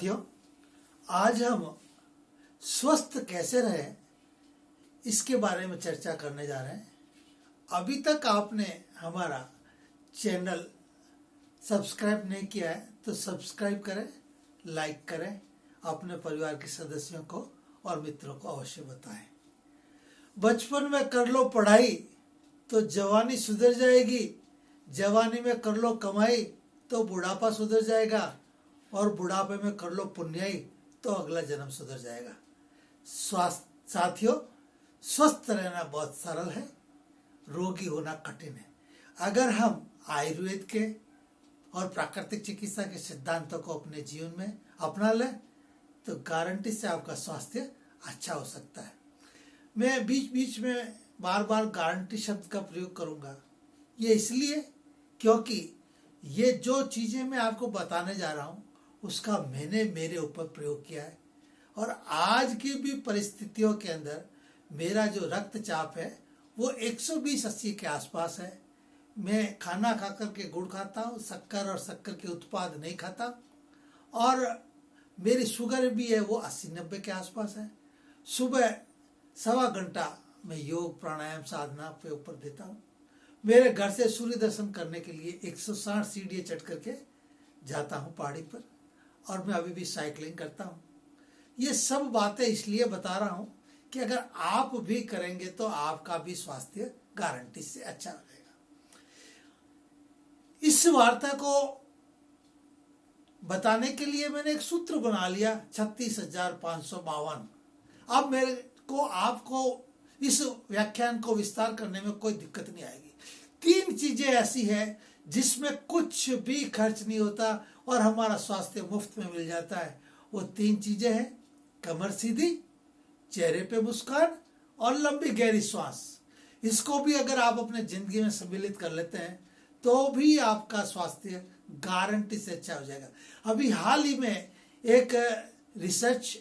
साथियों, आज हम स्वस्थ कैसे रहें इसके बारे में चर्चा करने जा रहे हैं। अभी तक आपने हमारा चैनल सब्सक्राइब नहीं किया है तो सब्सक्राइब करें, लाइक करें, अपने परिवार के सदस्यों को और मित्रों को अवश्य बताएं। बचपन में कर लो पढ़ाई तो जवानी सुधर जाएगी, जवानी में कर लो कमाई तो बुढ़ापा सुधर जाएगा, और बुढ़ापे में कर लो पुण्याई तो अगला जन्म सुधर जाएगा। साथियों, स्वस्थ रहना बहुत सरल है, रोगी होना कठिन है। अगर हम आयुर्वेद के और प्राकृतिक चिकित्सा के सिद्धांतों को अपने जीवन में अपना लें तो गारंटी से आपका स्वास्थ्य अच्छा हो सकता है। मैं बीच बीच में बार बार गारंटी शब्द का प्रयोग करूंगा, ये इसलिए क्योंकि ये जो चीजें मैं आपको बताने जा रहा हूं उसका मैंने मेरे ऊपर प्रयोग किया है, और आज की भी परिस्थितियों के अंदर मेरा जो रक्तचाप है वो 120/80 के आसपास है। मैं खाना खाकर के गुड़ खाता हूँ, शक्कर और शक्कर के उत्पाद नहीं खाता, और मेरी शुगर भी है वो 80-90 के आसपास है। सुबह 1.25 घंटा मैं योग प्राणायाम साधना पे ऊपर देता हूँ। मेरे घर से सूर्य दर्शन करने के लिए 160 सीढ़ियाँ चढ़ करके जाता हूँ पहाड़ी पर, और मैं अभी भी साइकिलिंग करता हूँ। ये सब बातें इसलिए बता रहा हूँ कि अगर आप भी करेंगे तो आपका भी स्वास्थ्य गारंटी से अच्छा रहेगा। इस वार्ता को बताने के लिए मैंने एक सूत्र बना लिया, 36,552। अब मेरे को आपको इस व्याख्यान को विस्तार करने में कोई दिक्कत नहीं आएगी। 3 चीजें ऐसी है जिसमें कुछ भी खर्च नहीं होता और हमारा स्वास्थ्य मुफ्त में मिल जाता है। वो 3 चीजें हैं, कमर सीधी, चेहरे पे मुस्कान और लंबी गहरी श्वास। इसको भी अगर आप अपने जिंदगी में सम्मिलित कर लेते हैं तो भी आपका स्वास्थ्य गारंटी से अच्छा हो जाएगा। अभी हाल ही में एक रिसर्च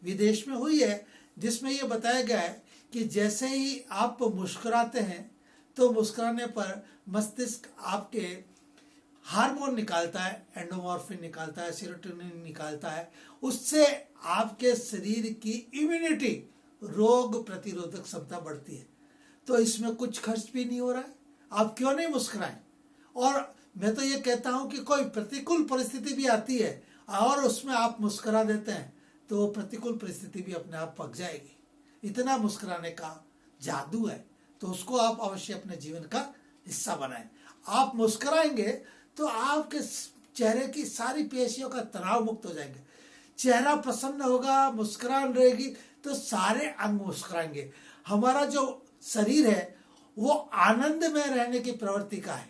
विदेश में हुई है जिसमें ये बताया गया है कि जैसे ही आप मुस्कुराते हैं तो मुस्कुराने पर मस्तिष्क आपके हार्मोन निकालता है, एंडोमॉर्फिन निकालता है, सेरोटोनिन निकालता है। उससे आपके शरीर की इम्यूनिटी, रोग प्रतिरोधक क्षमता बढ़ती है। तो इसमें कुछ खर्च भी नहीं हो रहा है, आप क्यों नहीं मुस्कुराएं। और मैं तो ये कहता हूं कि कोई प्रतिकूल परिस्थिति भी आती है और उसमें आप मुस्कुरा देते हैं तो वो प्रतिकूल परिस्थिति भी अपने आप पक जाएगी। इतना मुस्कुराने का जादू है, तो उसको आप अवश्य अपने जीवन का हिस्सा बनाएं। आप मुस्कुराएंगे तो आपके चेहरे की सारी पेशियों का तनाव मुक्त हो जाएंगे, चेहरा प्रसन्न होगा, मुस्कुरान रहेगी तो सारे अंग मुस्कुराएंगे। हमारा जो शरीर है वो आनंद में रहने की प्रवृत्ति का है,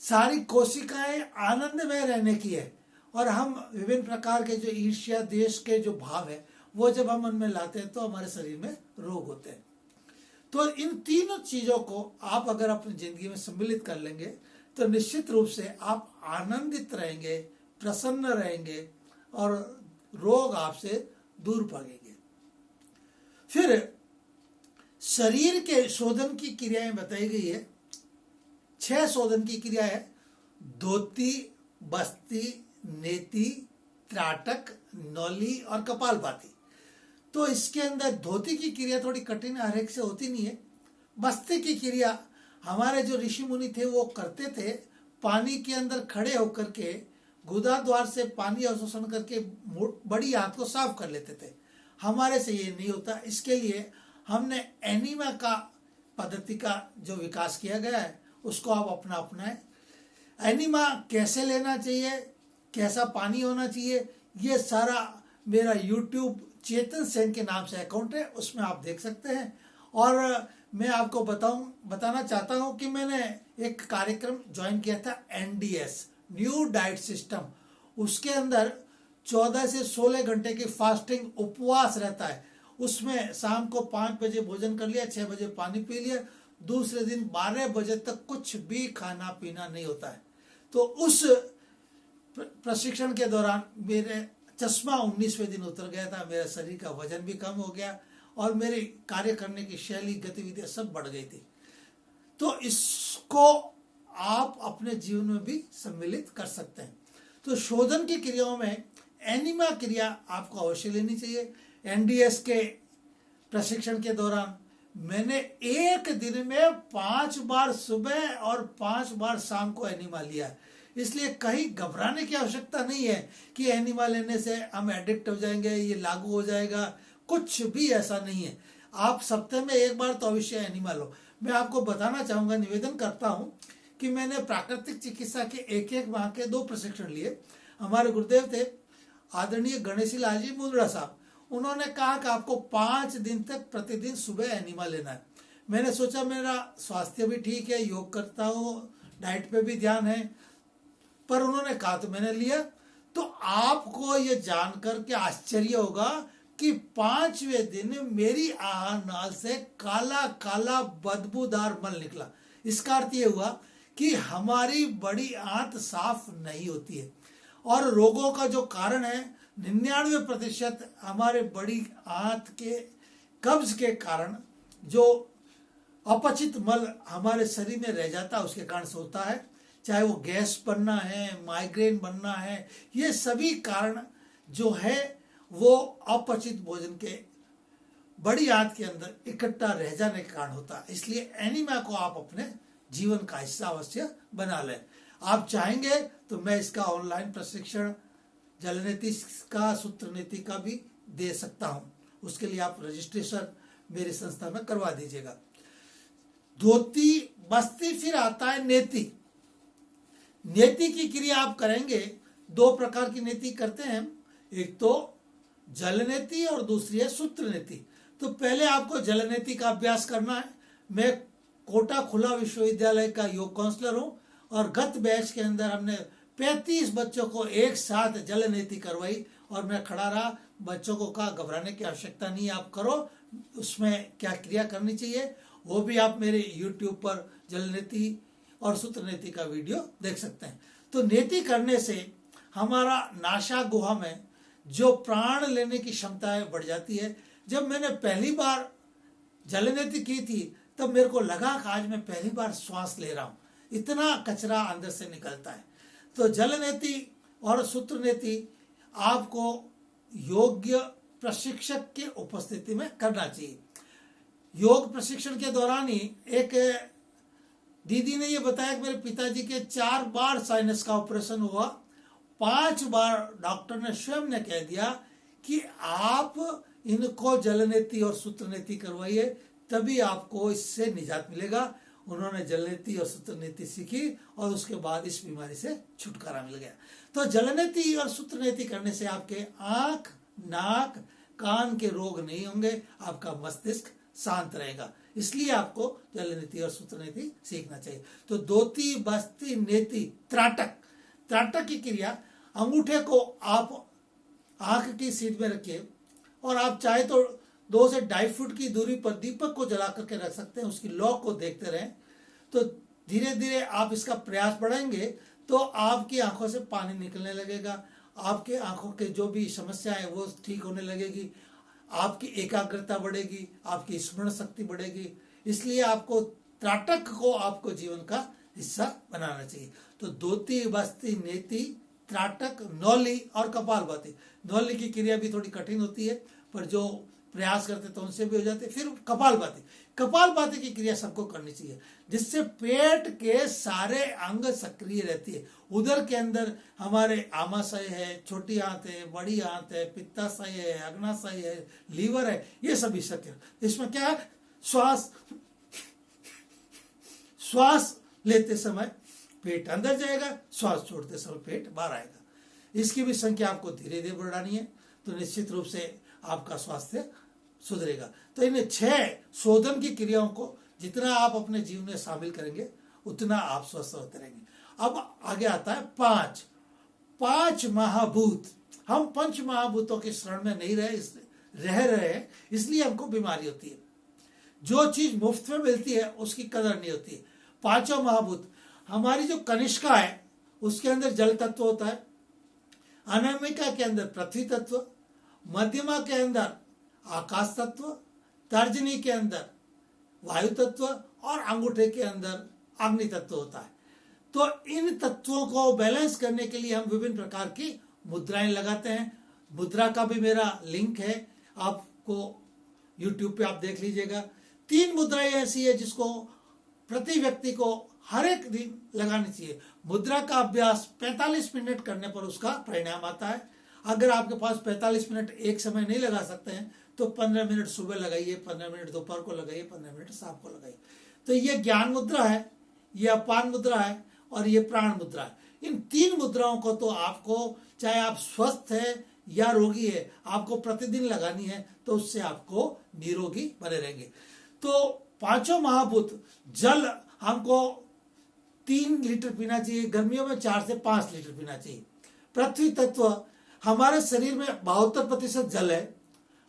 सारी कोशिकाएं आनंद में रहने की है, और हम विभिन्न प्रकार के जो ईर्ष्या, देश के जो भाव है वो जब हम मन में लाते हैं तो हमारे शरीर में रोग होते हैं। तो इन तीनों चीजों को आप अगर अपनी जिंदगी में सम्मिलित कर लेंगे तो निश्चित रूप से आप आनंदित रहेंगे, प्रसन्न रहेंगे और रोग आपसे दूर भागेंगे। फिर शरीर के शोधन की क्रियाएं बताई गई है। 6 शोधन की क्रिया है, धोती, बस्ती, नेति, त्राटक, नौली और कपालभाति। तो इसके अंदर धोती की क्रिया थोड़ी कठिन है, हर एक से होती नहीं है। बस्ती की क्रिया हमारे जो ऋषि मुनि थे वो करते थे, पानी के अंदर खड़े होकर के गुदा द्वार से पानी अवशोषण करके बड़ी हाथ को साफ कर लेते थे। हमारे से ये नहीं होता, इसके लिए हमने एनीमा का पद्धति का जो विकास किया गया है उसको आप अपनाएं। एनीमा कैसे लेना चाहिए, कैसा पानी होना चाहिए, ये सारा मेरा YouTube चेतन सेन के नाम से अकाउंट है, उसमें आप देख सकते हैं। और मैं आपको बताना चाहता हूं कि मैंने एक कार्यक्रम ज्वाइन किया था, NDS, न्यू डाइट सिस्टम। उसके अंदर 14 से 16 घंटे की फास्टिंग, उपवास रहता है। उसमें शाम को 5 बजे भोजन कर लिया, 6 बजे पानी पी लिया, दूसरे दिन 12 बजे तक कुछ भी खाना पीना नहीं होता है। तो उस प्रशिक्षण के दौरान मेरे चश्मा 19वें दिन उतर गया था, मेरे शरीर का वजन भी कम हो गया और मेरी कार्य करने की शैली, गतिविधियां सब बढ़ गई थी। तो इसको आप अपने जीवन में भी सम्मिलित कर सकते हैं। तो शोधन की क्रियाओं में एनिमा क्रिया आपको अवश्य लेनी चाहिए। एनडीएस के प्रशिक्षण के दौरान मैंने एक दिन में 5 बार सुबह और 5 बार शाम को एनिमा लिया, इसलिए कहीं घबराने की आवश्यकता नहीं है कि एनिमा लेने से हम एडिक्ट हो जाएंगे, ये लागू हो जाएगा, कुछ भी ऐसा नहीं है। आप सप्ताह में एक बार तो अवश्य एनिमा लो। मैं आपको बताना चाहूँगा, निवेदन करता हूँ कि मैंने प्राकृतिक चिकित्सा के एक माह के 2 प्रशिक्षण लिए। हमारे गुरुदेव थे आदरणीय गणेशी लाल जी मुंद्रा साहब, उन्होंने कहा कि आपको 5 दिन तक प्रतिदिन सुबह एनिमा लेना है। मैंने सोचा मेरा स्वास्थ्य भी ठीक है, योग करता हूँ, डाइट पे भी ध्यान है, पर उन्होंने कहा तो मैंने लिया। तो आपको ये जानकर के आश्चर्य होगा कि 5वें दिन मेरी आहार नाल से काला काला बदबूदार मल निकला। इसका अर्थ ये हुआ कि हमारी बड़ी आंत साफ नहीं होती है, और रोगों का जो कारण है 99% हमारे बड़ी आंत के कब्ज के कारण जो अपचित मल हमारे शरीर में रह जाता है उसके कारण से होता है। चाहे वो गैस बनना है, माइग्रेन बनना है, ये सभी कारण जो है वो अपचित भोजन के बड़ी आंत के अंदर इकट्ठा रह जाने के कारण होता है। इसलिए एनीमिया को आप अपने जीवन का हिस्सा अवश्य बना लें। आप चाहेंगे तो मैं इसका ऑनलाइन प्रशिक्षण जल नीति का, सूत्र नीति का भी दे सकता हूं। उसके लिए आप रजिस्ट्रेशन मेरी संस्था में करवा दीजिएगा। धोती बस्ती, फिर आता है नेति। नेति की क्रिया आप करेंगे, 2 प्रकार की नेति करते हैं, एक तो जल नीति और दूसरी है सूत्र नीति। तो पहले आपको जल नीति का अभ्यास करना है। मैं कोटा खुला विश्वविद्यालय का योग काउंसलर हूं, और गत बैच के अंदर हमने 35 बच्चों को एक साथ जल नीति करवाई, और मैं खड़ा रहा। बच्चों को कहा घबराने की आवश्यकता नहीं, आप करो, उसमें क्या क्रिया करनी चाहिए वो भी आप मेरे YouTube पर जल नीति और सूत्र नीति का वीडियो देख सकते हैं। तो नीति करने से हमारा नासा गुहा में जो प्राण लेने की क्षमता है बढ़ जाती है। जब मैंने पहली बार जल नीति की थी तब मेरे को लगा कि आज मैं पहली बार श्वास ले रहा हूं, इतना कचरा अंदर से निकलता है। तो जल नीति और सूत्र नीति आपको योग्य प्रशिक्षक की उपस्थिति में करना चाहिए। योग प्रशिक्षण के दौरान ही एक दीदी ने ये बताया कि मेरे पिताजी के 4 बार साइनस का ऑपरेशन हुआ, 5 बार डॉक्टर ने स्वयं ने कह दिया कि आप इनको जल नीति और सूत्र नीति करवाइए, तभी आपको इससे निजात मिलेगा। उन्होंने जल नीति और सूत्र नीति सीखी और उसके बाद इस बीमारी से छुटकारा मिल गया। तो जल नीति और सूत्र नीति करने से आपके आंख, नाक, कान के रोग नहीं होंगे, आपका मस्तिष्क शांत रहेगा। इसलिए आपको जल नीति और सूत्र नीति सीखना चाहिए। तो धोती बस्ती नेति त्राटक, त्राटक की क्रिया, अंगूठे को आप आंख की सीध में रखिए, और आप चाहे तो 2 से 2.5 फुट की दूरी पर दीपक को जला करके रख सकते हैं, उसकी लौ को देखते रहें। तो धीरे धीरे आप इसका प्रयास बढ़ाएंगे तो आपकी आंखों से पानी निकलने लगेगा, आपके आंखों के जो भी समस्या है वो ठीक होने लगेगी, आपकी एकाग्रता बढ़ेगी, आपकी स्मरण शक्ति बढ़ेगी। इसलिए आपको त्राटक को आपको जीवन का हिस्सा बनाना चाहिए। तो धोती बस्ती नेति, त्राटक, नौली और कपालभाति। नौली की क्रिया भी थोड़ी कठिन होती है, पर जो प्रयास करते तो उनसे भी हो जाते। फिर कपालभाति, कपालभाति की क्रिया सबको करनी चाहिए, जिससे पेट के सारे अंग सक्रिय रहती है। उधर के अंदर हमारे आमाशय है, छोटी आंत है, बड़ी आंत है, पित्ताशय है, अग्नाशय है, लीवर है, ये सभी सक्रिय। इसमें क्या है, श्वास लेते समय पेट अंदर जाएगा, श्वास छोड़ते समय पेट बाहर आएगा। इसकी भी संख्या आपको धीरे धीरे बढ़ानी है, तो निश्चित रूप से आपका स्वास्थ्य सुधरेगा। तो इन 6 शोधन की क्रियाओं को जितना आप अपने जीवन में शामिल करेंगे उतना आप स्वस्थ होते रहेंगे। अब आगे आता है 5 महाभूत। हम 5 महाभूतों के शरण में नहीं रह रहे, इसलिए हमको बीमारी होती है। जो चीज मुफ्त में मिलती है उसकी कदर नहीं होती है। 5 महाभूत, हमारी जो कनिष्का है उसके अंदर जल तत्व होता है, अनामिका के अंदर पृथ्वी तत्व, मध्यमा के अंदर आकाश तत्व, तर्जनी के अंदर वायु तत्व और अंगूठे के अंदर अग्नि तत्व होता है। तो इन तत्वों को बैलेंस करने के लिए हम विभिन्न प्रकार की मुद्राएं लगाते हैं। मुद्रा का भी मेरा लिंक है, आपको यूट्यूब पे आप देख लीजिएगा। 3 मुद्राएं ऐसी है जिसको प्रति व्यक्ति को हर एक दिन लगानी चाहिए। मुद्रा का अभ्यास 45 मिनट करने पर उसका परिणाम आता है। अगर आपके पास 45 मिनट एक समय नहीं लगा सकते हैं तो 15 मिनट सुबह लगाइए, 15 मिनट दोपहर को लगाइए, 15 मिनट शाम को लगाइए। तो ये ज्ञान मुद्रा है, ये अपान मुद्रा है और ये प्राण मुद्रा है। इन 3 मुद्राओं को तो आपको, चाहे आप स्वस्थ है या रोगी है, आपको प्रतिदिन लगानी है, तो उससे आपको निरोगी बने रहेंगे। तो 5 महाभूत, जल हमको 3 लीटर पीना चाहिए, गर्मियों में 4 से 5 लीटर पीना चाहिए। पृथ्वी तत्व, हमारे शरीर में 72% जल है,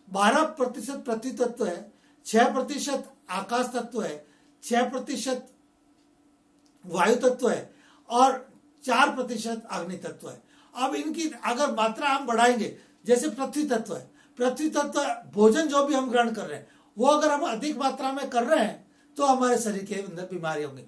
12% पृथ्वी तत्व है, 6% आकाश तत्व है, 6% वायु तत्व है और 4% अग्नि तत्व है। अब इनकी अगर मात्रा हम बढ़ाएंगे, जैसे पृथ्वी तत्व है, पृथ्वी तत्व भोजन जो भी हम ग्रहण कर रहे हैं वो अगर हम अधिक मात्रा में कर रहे हैं तो हमारे शरीर के अंदर बीमारी होंगी।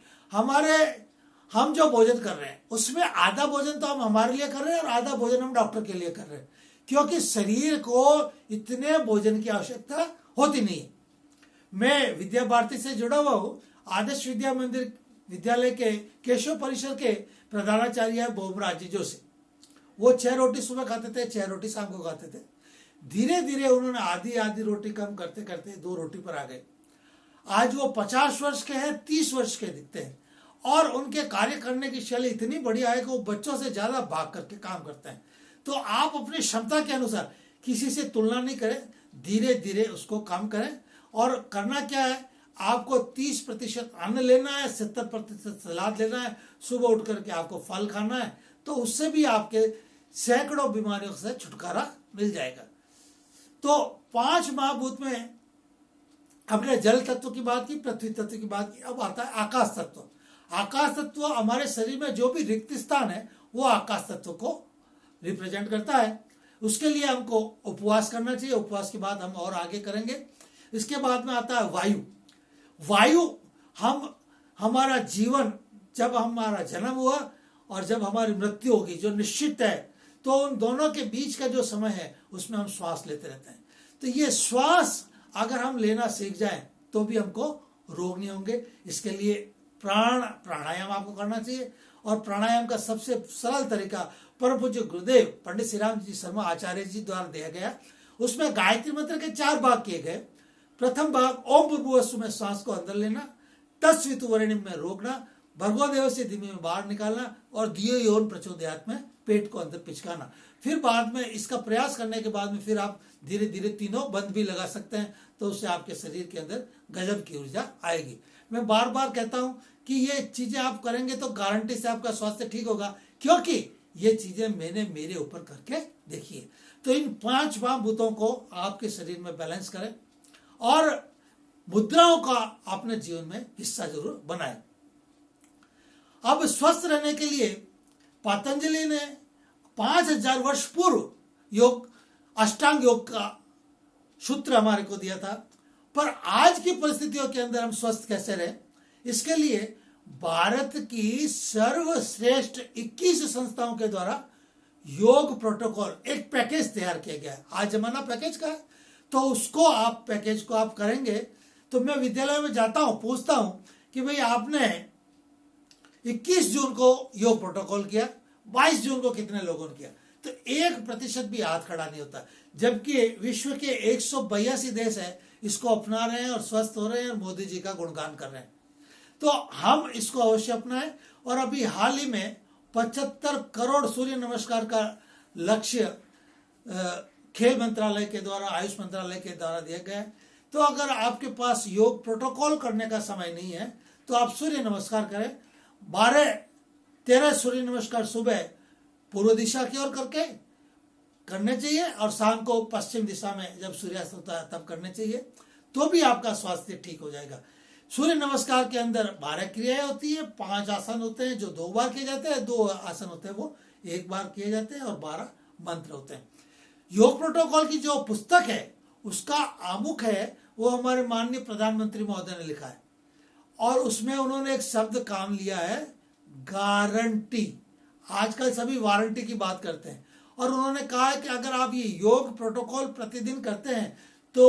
हम जो भोजन कर रहे हैं उसमें आधा भोजन तो हम हमारे लिए कर रहे हैं और आधा भोजन हम डॉक्टर के लिए कर रहे हैं, क्योंकि शरीर को इतने भोजन की आवश्यकता होती नहीं है। मैं विद्या भारती से जुड़ा हुआ हूँ, आदर्श विद्या मंदिर विद्यालय के केशव परिसर के प्रधानाचार्य है बोमराज जी जोशी। वो 6 रोटी सुबह खाते थे, 6 रोटी शाम को खाते थे। धीरे धीरे उन्होंने आधी रोटी कम करते करते 2 रोटी पर आ गए। आज वो 50 वर्ष के हैं, 30 वर्ष के दिखते हैं और उनके कार्य करने की शैली इतनी बढ़िया है कि वो बच्चों से ज्यादा भाग करके काम करते हैं। तो आप अपनी क्षमता के अनुसार किसी से तुलना नहीं करें, धीरे धीरे उसको काम करें। और करना क्या है, आपको 30% अन्न लेना है, 70% सलाद लेना है, सुबह उठ करके आपको फल खाना है, तो उससे भी आपके सैकड़ों बीमारियों से छुटकारा मिल जाएगा। तो 5 महाभूत में हमने जल तत्व की बात की, पृथ्वी तत्व की बात की, अब आता है आकाश तत्व। आकाश तत्व हमारे शरीर में जो भी रिक्त स्थान है वो आकाश तत्व को रिप्रेजेंट करता है। उसके लिए हमको उपवास करना चाहिए, उपवास के बाद हम और आगे करेंगे। इसके बाद में आता है वायु। वायु हमारा जीवन, जब हमारा जन्म हुआ और जब हमारी मृत्यु होगी जो निश्चित है, तो उन दोनों के बीच का जो समय है उसमें हम श्वास लेते रहते हैं। तो ये श्वास अगर हम लेना सीख जाएं तो भी हमको रोग नहीं होंगे। इसके लिए प्राणायाम आपको करना चाहिए और प्राणायाम का सबसे सरल तरीका परम पूज्य गुरुदेव पंडित श्री राम जी शर्मा आचार्य जी द्वारा दिया गया। उसमें गायत्री मंत्र के 4 भाग किए गए। प्रथम भाग ओम भूर्भुवस्सु में सांस को अंदर लेना, तत्सवितुर्वरेण्यम में रोकना, भर्गो देवस्य धीमे में बाहर निकालना और धियो यो न प्रचोदयात् में पेट को अंदर पिचकाना। फिर बाद में इसका प्रयास करने के बाद में फिर आप धीरे धीरे तीनों बंद भी लगा सकते हैं, तो उससे आपके शरीर के अंदर गजब की ऊर्जा आएगी। मैं बार बार कहता हूं कि ये चीजें आप करेंगे तो गारंटी से आपका स्वास्थ्य ठीक होगा, क्योंकि ये चीजें मैंने मेरे ऊपर करके देखी है। तो इन 5 महाभूतों को आपके शरीर में बैलेंस करें और मुद्राओं का अपने जीवन में हिस्सा जरूर बनाएं। अब स्वस्थ रहने के लिए पतंजलि ने 5000 वर्ष पूर्व योग, अष्टांग योग का सूत्र हमारे को दिया था। पर आज की परिस्थितियों के अंदर हम स्वस्थ कैसे रहें, इसके लिए भारत की सर्वश्रेष्ठ 21 संस्थाओं के द्वारा योग प्रोटोकॉल एक पैकेज तैयार किया गया है। आज जमाना पैकेज का है, तो उसको आप पैकेज को आप करेंगे। तो मैं विद्यालय में जाता हूं, पूछता हूं कि भाई आपने 21 जून को योग प्रोटोकॉल किया, 22 जून को कितने लोगों ने किया, तो 1% भी हाथ खड़ा नहीं होता। जबकि विश्व के 182 देश है इसको अपना रहे हैं और स्वस्थ हो रहे हैं और मोदी जी का गुणगान कर रहे हैं। तो हम इसको अवश्य अपनाएं। और अभी हाल ही में 75 करोड़ सूर्य नमस्कार का लक्ष्य खेल मंत्रालय के द्वारा, आयुष मंत्रालय के द्वारा दिया गया है। तो अगर आपके पास योग प्रोटोकॉल करने का समय नहीं है तो आप सूर्य नमस्कार करें। 12-13 सूर्य नमस्कार सुबह पूर्व दिशा की ओर करके करने चाहिए और शाम को पश्चिम दिशा में जब सूर्यास्त होता है तब करने चाहिए, तो भी आपका स्वास्थ्य ठीक हो जाएगा। सूर्य नमस्कार के अंदर 12 क्रियाएं होती है, 5 आसन होते हैं जो 2 बार किए जाते हैं, 2 आसन होते हैं वो 1 बार किए जाते हैं और 12 मंत्र होते हैं। योग प्रोटोकॉल की जो पुस्तक है उसका आमुख है वो हमारे माननीय प्रधानमंत्री महोदय ने लिखा है और उसमें उन्होंने एक शब्द काम लिया है, गारंटी। आजकल सभी वारंटी की बात करते हैं और उन्होंने कहा है कि अगर आप ये योग प्रोटोकॉल प्रतिदिन करते हैं तो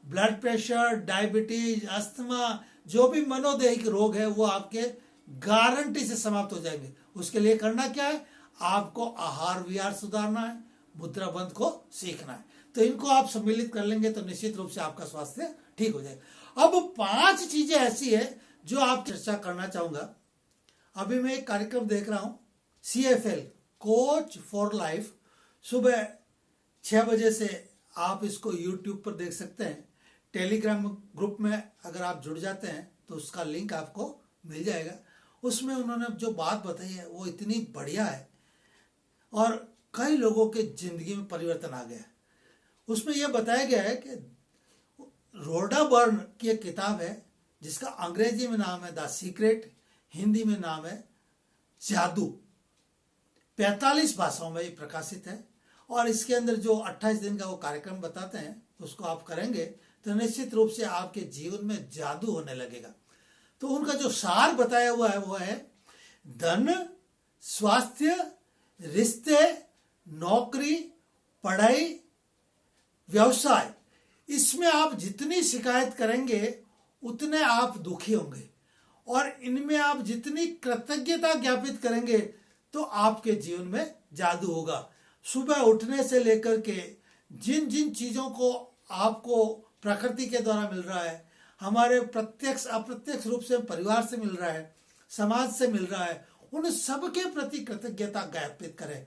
ब्लड प्रेशर, डायबिटीज, अस्थमा, जो भी मनोदैहिक रोग है वो आपके गारंटी से समाप्त हो जाएंगे। उसके लिए करना क्या है, आपको आहार विहार सुधारना है, मुद्रा बंध को सीखना है। तो इनको आप सम्मिलित कर लेंगे तो निश्चित रूप से आपका स्वास्थ्य ठीक हो जाएगा। अब 5 चीजें ऐसी है जो आप चर्चा करना चाहूंगा। अभी मैं एक कार्यक्रम देख रहा हूं, CFL कोच फॉर लाइफ, सुबह 6 बजे से आप इसको YouTube पर देख सकते हैं। टेलीग्राम ग्रुप में अगर आप जुड़ जाते हैं तो उसका लिंक आपको मिल जाएगा। उसमें उन्होंने जो बात बताई है वो इतनी बढ़िया है और कई लोगों के जिंदगी में परिवर्तन आ गया है। उसमें यह बताया गया है कि रोडा बर्न की एक किताब है जिसका अंग्रेजी में नाम है द सीक्रेट, हिंदी में नाम है जादू। 45 भाषाओं में ये प्रकाशित है और इसके अंदर जो 28 दिन का वो कार्यक्रम बताते हैं उसको आप करेंगे तो निश्चित रूप से आपके जीवन में जादू होने लगेगा। तो उनका जो सार बताया हुआ है वो है धन, स्वास्थ्य, रिश्ते, नौकरी, पढ़ाई, व्यवसाय। इसमें आप जितनी शिकायत करेंगे उतने आप दुखी होंगे और इनमें आप जितनी कृतज्ञता ज्ञापित करेंगे तो आपके जीवन में जादू होगा। सुबह उठने से लेकर के जिन जिन चीजों को आपको प्रकृति के द्वारा मिल रहा है, हमारे प्रत्यक्ष अप्रत्यक्ष रूप से परिवार से मिल रहा है, समाज से मिल रहा है, उन सब के प्रति कृतज्ञता ज्ञापित करें।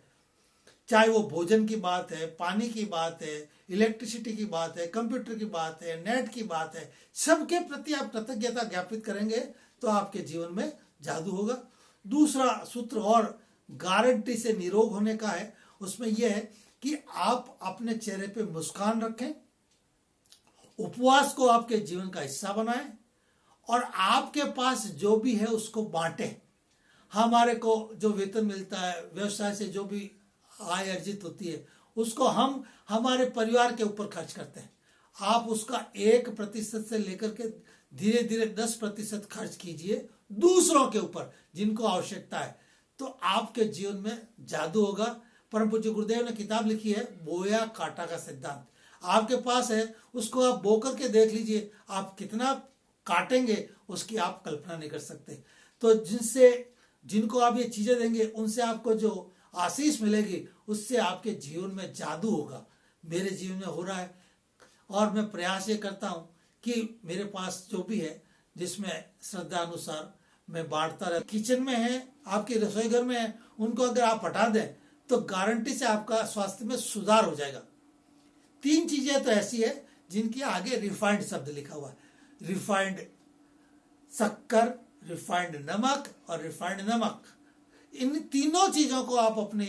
चाहे वो भोजन की बात है, पानी की बात है, इलेक्ट्रिसिटी की बात है, कंप्यूटर की बात है, नेट की बात है, सबके प्रति आप कृतज्ञता ज्ञापित करेंगे तो आपके जीवन में जादू होगा। दूसरा सूत्र और गारंटी से निरोग होने का है, उसमें यह है कि आप अपने चेहरे पे मुस्कान रखें, उपवास को आपके जीवन का हिस्सा बनाएं और आपके पास जो भी है उसको बांटें। हमारे को जो वेतन मिलता है, व्यवसाय से जो भी आय अर्जित होती है, उसको हम हमारे परिवार के ऊपर खर्च करते हैं। आप उसका 1% से लेकर के धीरे धीरे 10% खर्च कीजिए दूसरों के ऊपर जिनको आवश्यकता है, तो आपके जीवन में जादू होगा। परम पूज्य गुरुदेव ने किताब लिखी है बोया काटा का सिद्धांत। आपके पास है, उसको आप बो करके देख लीजिए, आप कितना काटेंगे उसकी आप कल्पना नहीं कर सकते। तो जिनको आप ये चीजें देंगे उनसे आपको जो आशीष मिलेगी उससे आपके जीवन में जादू होगा। मेरे जीवन में हो रहा है और मैं प्रयास ये करता हूं कि मेरे पास जो भी है जिसमें श्रद्धा अनुसार मैं बांटता रह। किचन में है, आपके रसोई घर में है, उनको अगर आप हटा दें तो गारंटी से आपका स्वास्थ्य में सुधार हो जाएगा। 3 चीजें तो ऐसी है जिनके आगे रिफाइंड शब्द लिखा हुआ है, रिफाइंड शक्कर, रिफाइंड नमक और रिफाइंड नमक। इन तीनों चीजों को आप अपनी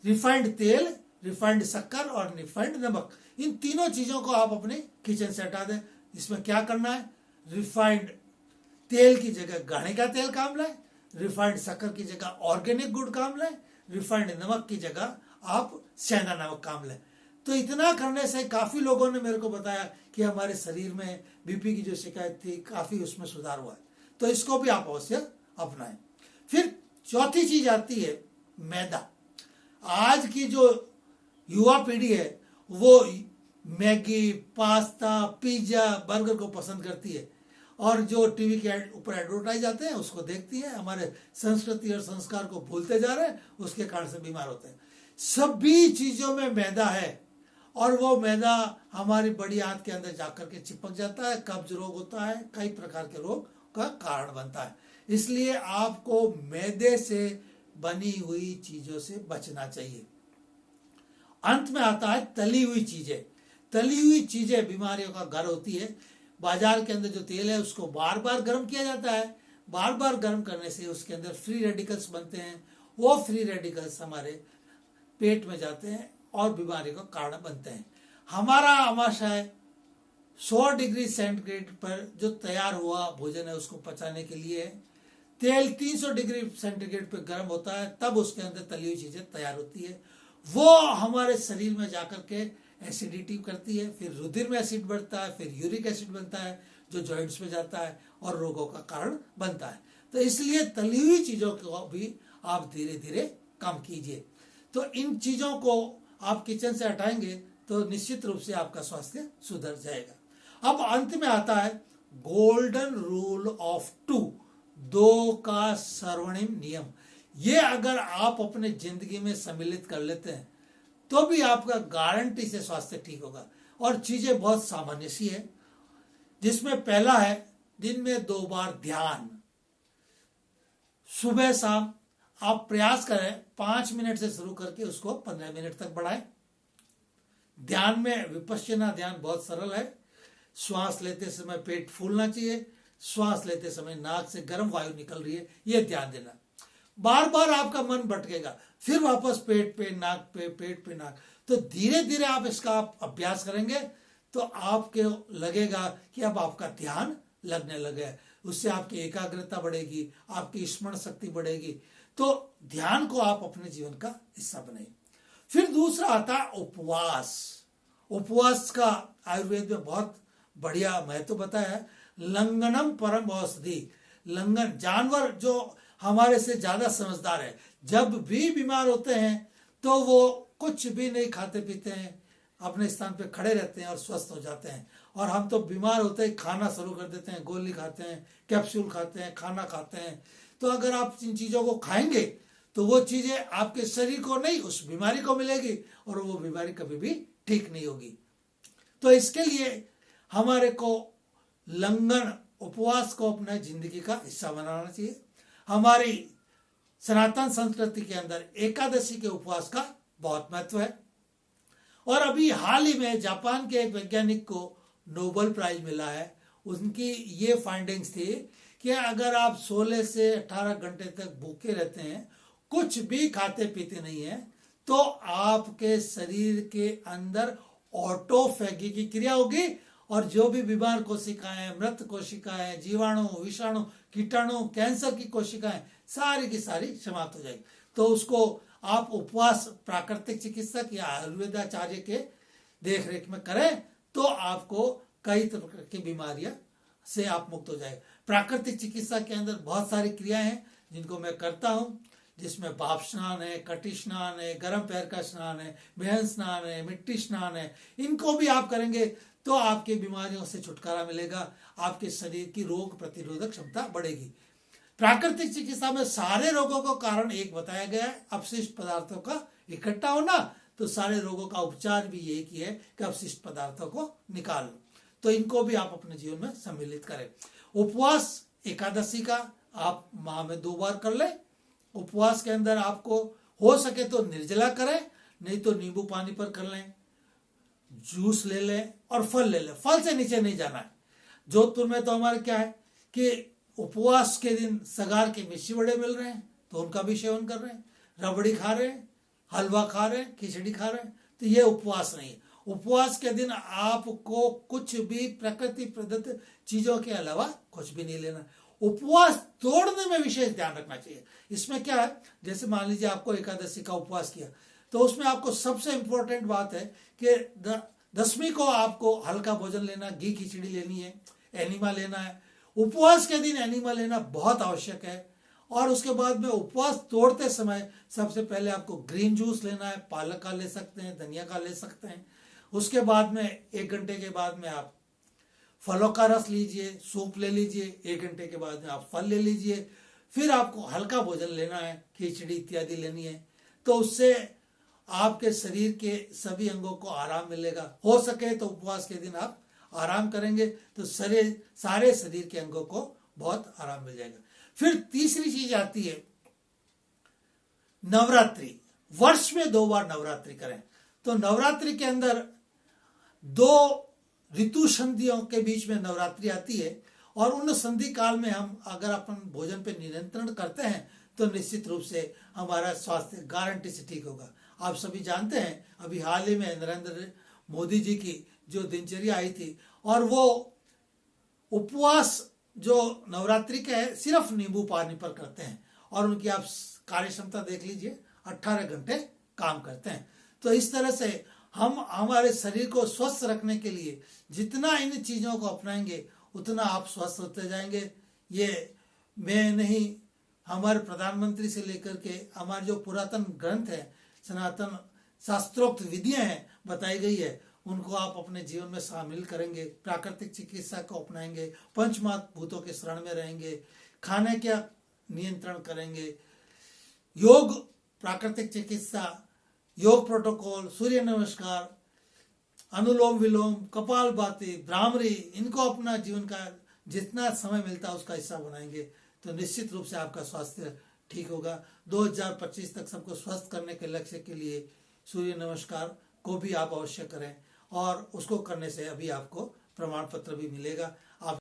रिफाइंड तेल, रिफाइंड शक्कर और रिफाइंड नमक, इन तीनों चीजों को आप अपने किचन से हटा दें। इसमें क्या करना है, रिफाइंड तेल की जगह गाढ़े का तेल काम लें, रिफाइंड शक्कर की जगह ऑर्गेनिक गुड़ काम लें, रिफाइंड नमक की जगह आप सेंधा नमक काम लें। तो इतना करने से काफी लोगों ने मेरे को बताया कि हमारे शरीर में बीपी की जो शिकायत थी काफी उसमें सुधार हुआ है। तो इसको भी आप अवश्य अपनाएं। फिर चौथी चीज आती है मैदा। आज की जो युवा पीढ़ी है वो मैगी, पास्ता, पिज्जा, बर्गर को पसंद करती है और जो टीवी के ऊपर एडवर्टाइज आते हैं उसको देखती है। हमारे संस्कृति और संस्कार को भूलते जा रहे हैं, उसके कारण से बीमार होते हैं। सभी चीजों में मैदा है और वो मैदा हमारी बड़ी आंत के अंदर जाकर के चिपक जाता है, कब्ज रोग होता है, कई प्रकार के रोग का कारण बनता है। इसलिए आपको मैदे से बनी हुई चीजों से बचना चाहिए। अंत में आता है तली हुई चीजें। तली हुई चीजें बीमारियों का घर होती है। बाजार के अंदर जो तेल है उसको बार बार गर्म किया जाता है, बार बार गर्म करने से उसके अंदर फ्री रेडिकल्स बनते हैं। वो फ्री रेडिकल्स हमारे पेट में जाते हैं और बीमारी का कारण बनते हैं। हमारा आमाशय 100 डिग्री सेंटीग्रेड पर जो तैयार हुआ भोजन है उसको पचाने के लिए, तेल 300 डिग्री सेंटीग्रेड पर गर्म होता है, तब उसके अंदर तली हुई चीजें तैयार होती है। वो हमारे शरीर में जाकर के एसिडिटी करती है, फिर रुधिर में एसिड बढ़ता है, फिर यूरिक एसिड बनता है जो जॉइंट्स में जाता है और रोगों का कारण बनता है। तो इसलिए तली हुई चीजों को भी आप धीरे धीरे कम कीजिए। तो इन चीजों को आप किचन से हटाएंगे तो निश्चित रूप से आपका स्वास्थ्य सुधर जाएगा। अब अंत में आता है गोल्डन रूल ऑफ 2, 2 का स्वर्णिम नियम। ये अगर आप अपने जिंदगी में सम्मिलित कर लेते हैं तो भी आपका गारंटी से स्वास्थ्य ठीक होगा। और चीजें बहुत सामान्य सी है, जिसमें पहला है दिन में 2 बार ध्यान, सुबह शाम। आप प्रयास करें 5 मिनट से शुरू करके उसको 15 मिनट तक बढ़ाएं। ध्यान में विपश्यना ध्यान बहुत सरल है। श्वास लेते समय पेट फूलना चाहिए, श्वास लेते समय नाक से गर्म वायु निकल रही है, यह ध्यान देना। बार बार आपका मन भटकेगा, फिर वापस पेट पे नाक पे, पेट पे नाक। तो धीरे धीरे आप इसका अभ्यास करेंगे तो आपके लगेगा कि अब आपका ध्यान लगने लगे। उससे आपकी एकाग्रता बढ़ेगी, आपकी स्मरण शक्ति बढ़ेगी। तो ध्यान को आप अपने जीवन का हिस्सा बनाइए। फिर दूसरा आता है उपवास। उपवास का आयुर्वेद में बहुत बढ़िया महत्व बताया है। लंघनम परम औषधि। लंघन, जानवर जो हमारे से ज्यादा समझदार है, जब भी बीमार होते हैं तो वो कुछ भी नहीं खाते पीते हैं, अपने स्थान पे खड़े रहते हैं और स्वस्थ हो जाते हैं। और हम तो बीमार होते ही खाना शुरू कर देते हैं, गोली खाते हैं, कैप्सूल खाते हैं, खाना खाते हैं। तो अगर आप इन चीजों को खाएंगे तो वो चीजें आपके शरीर को नहीं, उस बीमारी को मिलेगी और वो बीमारी कभी भी ठीक नहीं होगी। तो इसके लिए हमारे को लंघन, उपवास को अपने जिंदगी का हिस्सा बनाना चाहिए। हमारी सनातन संस्कृति के अंदर एकादशी के उपवास का बहुत महत्व है। और अभी हाल ही में जापान के एक वैज्ञानिक को नोबेल प्राइज मिला है। उनकी ये फाइंडिंग्स थी कि अगर आप 16 से 18 घंटे तक भूखे रहते हैं, कुछ भी खाते पीते नहीं है, तो आपके शरीर के अंदर ऑटोफैगी की क्रिया होगी और जो भी बीमार कोशिकाएं, मृत कोशिकाएं, जीवाणु, विषाणु, कीटाणु, कैंसर की कोशिकाएं सारी की सारी समाप्त हो जाएगी। तो उसको आप उपवास प्राकृतिक चिकित्सक या आयुर्वेदाचार्य के देखरेख में करें तो आपको कई तरह की बीमारियां से आप मुक्त हो जाएगा। प्राकृतिक चिकित्सा के अंदर बहुत सारी क्रियाएं हैं जिनको मैं करता हूं, जिसमें भाप स्नान है, कटी स्नान है, गर्म पैर का स्नान है, बेहन स्नान है, मिट्टी स्नान है। इनको भी आप करेंगे तो आपके बीमारियों से छुटकारा मिलेगा, आपके शरीर की रोग प्रतिरोधक क्षमता बढ़ेगी। प्राकृतिक चिकित्सा में सारे रोगों का कारण एक बताया गया है, अपशिष्ट पदार्थों का इकट्ठा होना। तो सारे रोगों का उपचार भी यही की है कि अपशिष्ट पदार्थों को निकाल लो। तो इनको भी आप अपने जीवन में सम्मिलित करें। उपवास एकादशी का आप माह में 2 बार कर लें। उपवास के अंदर आपको हो सके तो निर्जला करें, नहीं तो नींबू पानी पर कर लें, जूस ले लें और फल ले लें। फल से नीचे नहीं जाना है। जोधपुर में तो हमारे क्या है कि उपवास के दिन सगार के मिर्ची बड़े मिल रहे हैं तो उनका भी सेवन कर रहे हैं, रबड़ी खा रहे हैं, हलवा खा रहे हैं, खिचड़ी खा रहे हैं। तो ये उपवास नहीं है। उपवास के दिन आपको कुछ भी प्रकृति प्रदत्त चीजों के अलावा कुछ भी नहीं लेना। उपवास तोड़ने में विशेष ध्यान रखना चाहिए। इसमें क्या है, जैसे मान लीजिए आपको एकादशी का उपवास किया तो उसमें आपको सबसे इंपॉर्टेंट बात है कि दशमी को आपको हल्का भोजन लेना, घी खिचड़ी लेनी है, एनिमा लेना है। उपवास के दिन एनिमा लेना बहुत आवश्यक है। और उसके बाद में उपवास तोड़ते समय सबसे पहले आपको ग्रीन जूस लेना है, पालक का ले सकते हैं, धनिया का ले सकते हैं। उसके बाद में 1 घंटे के बाद में आप फलों का रस लीजिए, सूप ले लीजिए, 1 घंटे के बाद में आप फल ले लीजिए। फिर आपको हल्का भोजन लेना है, खिचड़ी इत्यादि लेनी है। तो उससे आपके शरीर के सभी अंगों को आराम मिलेगा। हो सके तो उपवास के दिन आप आराम करेंगे तो सारे शरीर के अंगों को बहुत आराम मिल जाएगा। फिर तीसरी चीज आती है नवरात्रि। वर्ष में 2 बार नवरात्रि करें। तो नवरात्रि के अंदर 2 ऋतु संधियों के बीच में नवरात्रि आती है और उन संधि काल में हम अगर अपन भोजन पे नियंत्रण करते हैं तो निश्चित रूप से हमारा स्वास्थ्य गारंटी से ठीक होगा। आप सभी जानते हैं अभी हाल ही में नरेंद्र मोदी जी की जो दिनचर्या आई थी और वो उपवास जो नवरात्रि के है सिर्फ नींबू पानी पर करते हैं और उनकी आप कार्य क्षमता देख लीजिए, 18 घंटे काम करते हैं। तो इस तरह से हम हमारे शरीर को स्वस्थ रखने के लिए जितना इन चीजों को अपनाएंगे उतना आप स्वस्थ होते जाएंगे। ये मैं नहीं, हमारे प्रधानमंत्री से लेकर के हमारे जो पुरातन ग्रंथ है, सनातन शास्त्रोक्त विधियां हैं बताई गई है, उनको आप अपने जीवन में शामिल करेंगे, प्राकृतिक चिकित्सा को अपनाएंगे, पंचमहाभूतों के शरण में रहेंगे, खाने का नियंत्रण करेंगे, योग, प्राकृतिक चिकित्सा, योग प्रोटोकॉल, सूर्य नमस्कार, अनुलोम विलोम, कपालभाति, भ्रामरी, इनको अपना जीवन का जितना समय मिलता है उसका हिस्सा बनाएंगे तो निश्चित रूप से आपका स्वास्थ्य ठीक होगा। 2025 तक सबको स्वस्थ करने के लक्ष्य के लिए सूर्य नमस्कार को भी आप अवश्य करें और उसको करने से अभी आपको प्रमाण पत्र भी मिलेगा। आप